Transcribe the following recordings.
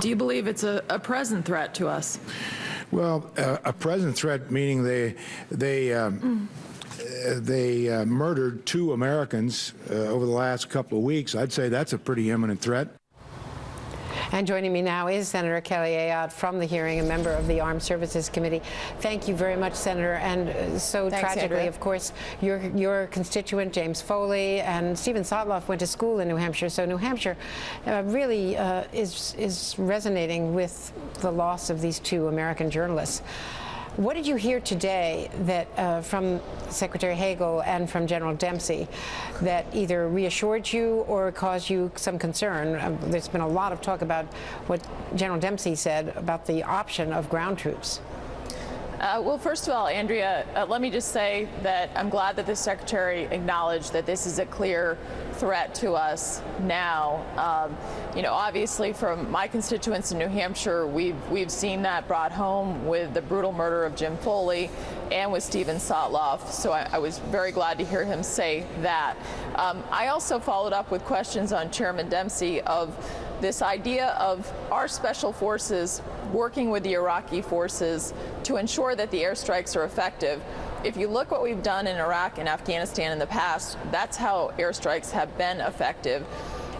Do you believe it's a present threat to us? Well, a present threat meaning they murdered 2 Americans over the last couple of weeks. I'd say that's a pretty imminent threat. And joining me now is Senator Kelly Ayotte from the hearing, a member of the Armed Services Committee. Thank you very much, Senator. And so Thanks, tragically, Andrea. of course, your constituent, James Foley, and Stephen Sotloff went to school in New Hampshire. So New Hampshire really is resonating with the loss of these 2 American journalists. What did you hear today that from Secretary Hagel and from General Dempsey that either reassured you or caused you some concern? There's been a lot of talk about what General Dempsey said about the option of ground troops. Well, first of all, Andrea, let me just say that I'm glad that the Secretary acknowledged that this is a clear threat to us now. You know, obviously from my constituents in New Hampshire, we've seen that brought home with the brutal murder of Jim Foley and with Stephen Sotloff. So I was very glad to hear him say that. I also followed up with questions on Chairman Dempsey of this idea of our special forces working with the Iraqi forces to ensure that the airstrikes are effective. If you look what we've done in Iraq and Afghanistan in the past, that's how airstrikes have been effective.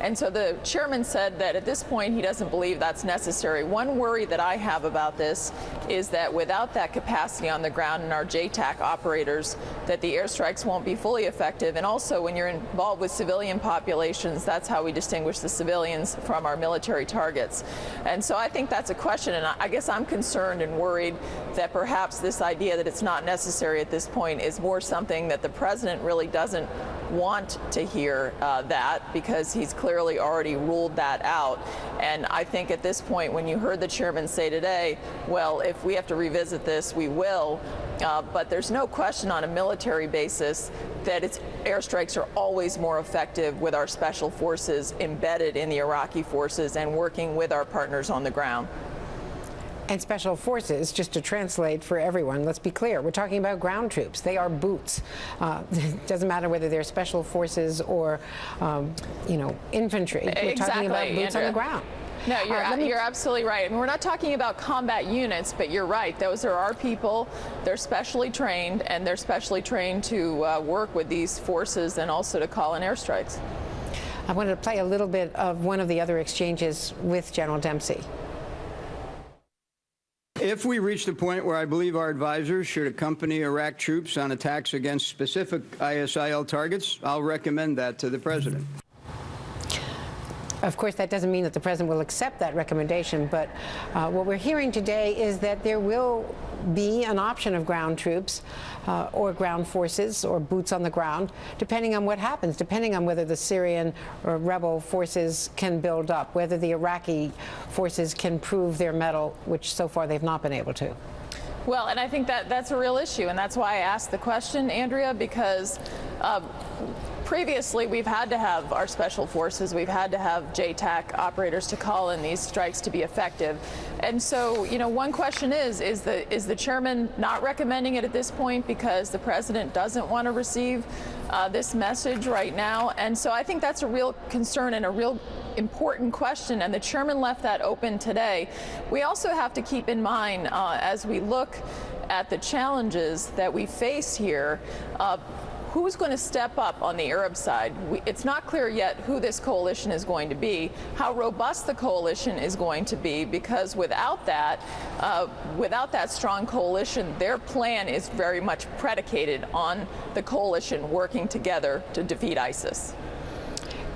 And so the chairman said that at this point he doesn't believe that's necessary. One worry that I have about this is that without that capacity on the ground in our JTAC operators, that the airstrikes won't be fully effective. And also when you're involved with civilian populations, that's how we distinguish the civilians from our military targets. And so I think that's a question, and I guess I'm concerned and worried that perhaps this idea that it's not necessary at this point is more something that the president really doesn't want to hear that, because he's clearly already ruled that out. And I think at this point, when you heard the chairman say today, well, if we have to revisit this, we will, but there's no question on a military basis that its airstrikes are always more effective with our special forces embedded in the Iraqi forces and working with our partners on the ground. And special forces, just to translate for everyone, let's be clear, we're talking about ground troops. They are boots. It doesn't matter whether they're special forces or, you know, infantry. We're talking about boots on the ground. No, you're absolutely right. I mean, we're not talking about combat units, but you're right. Those are our people. They're specially trained, and they're specially trained to work with these forces and also to call in airstrikes. I wanted to play a little bit of one of the other exchanges with General Dempsey. If we reach the point where I believe our advisors should accompany Iraq troops on attacks against specific ISIL targets, I'll recommend that to the president. Of course, that doesn't mean that the president will accept that recommendation, but what we're hearing today is that there will be an option of ground troops or ground forces or boots on the ground, depending on what happens, depending on whether the Syrian or rebel forces can build up, whether the Iraqi forces can prove their mettle, which so far they've not been able to. Well, and I think that's a real issue, and that's why I asked the question, Andrea, because previously, we've had to have our special forces, we've had to have JTAC operators to call in these strikes to be effective. And so, you know, one question is the chairman not recommending it at this point because the president doesn't want to receive this message right now? And so I think that's a real concern and a real important question, and the chairman left that open today. We also have to keep in mind, as we look at the challenges that we face here, who's going to step up on the Arab side? It's not clear yet who this coalition is going to be, how robust the coalition is going to be, because without that strong coalition, their plan is very much predicated on the coalition working together to defeat ISIS.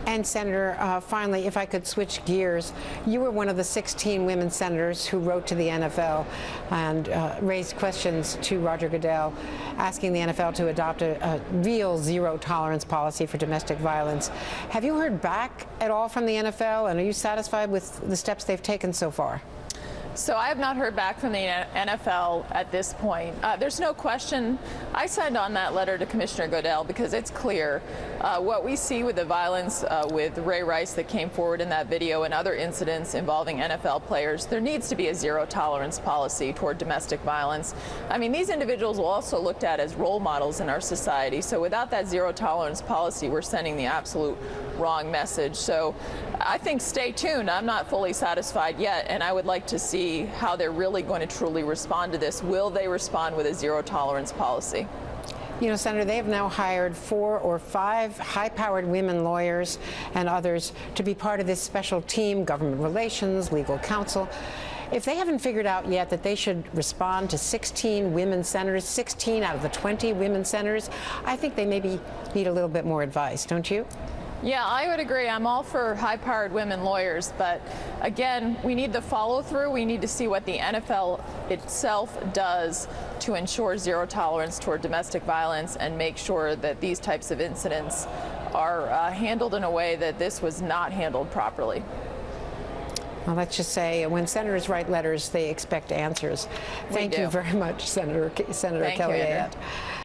And Senator, finally, if I could switch gears, you were one of the 16 women senators who wrote to the NFL and raised questions to Roger Goodell, asking the NFL to adopt a real zero-tolerance policy for domestic violence. Have you heard back at all from the NFL, and are you satisfied with the steps they've taken so far? So I have not heard back from the NFL at this point. There's no question. I signed on that letter to Commissioner Goodell because it's clear what we see with the violence with Ray Rice that came forward in that video and other incidents involving NFL players. There needs to be a zero tolerance policy toward domestic violence. I mean, these individuals will also looked at as role models in our society. So without that zero tolerance policy, we're sending the absolute wrong message. So I think stay tuned. I'm not fully satisfied yet, and I would like to see how they're really going to truly respond to this. Will they respond with a zero tolerance policy? You know, Senator, they have now hired 4 or 5 high-powered women lawyers and others to be part of this special team, government relations, legal counsel. If they haven't figured out yet that they should respond to 16 women senators, 16 out of the 20 women senators, I think they maybe need a little bit more advice, don't you? Yeah, I would agree. I'm all for high-powered women lawyers, but again, we need the follow-through. We need to see what the NFL itself does to ensure zero tolerance toward domestic violence and make sure that these types of incidents are handled in a way that this was not handled properly. Well, let's just say when senators write letters, they expect answers. Thank you very much, Senator Kelly Thank you, Andrea. Ayotte.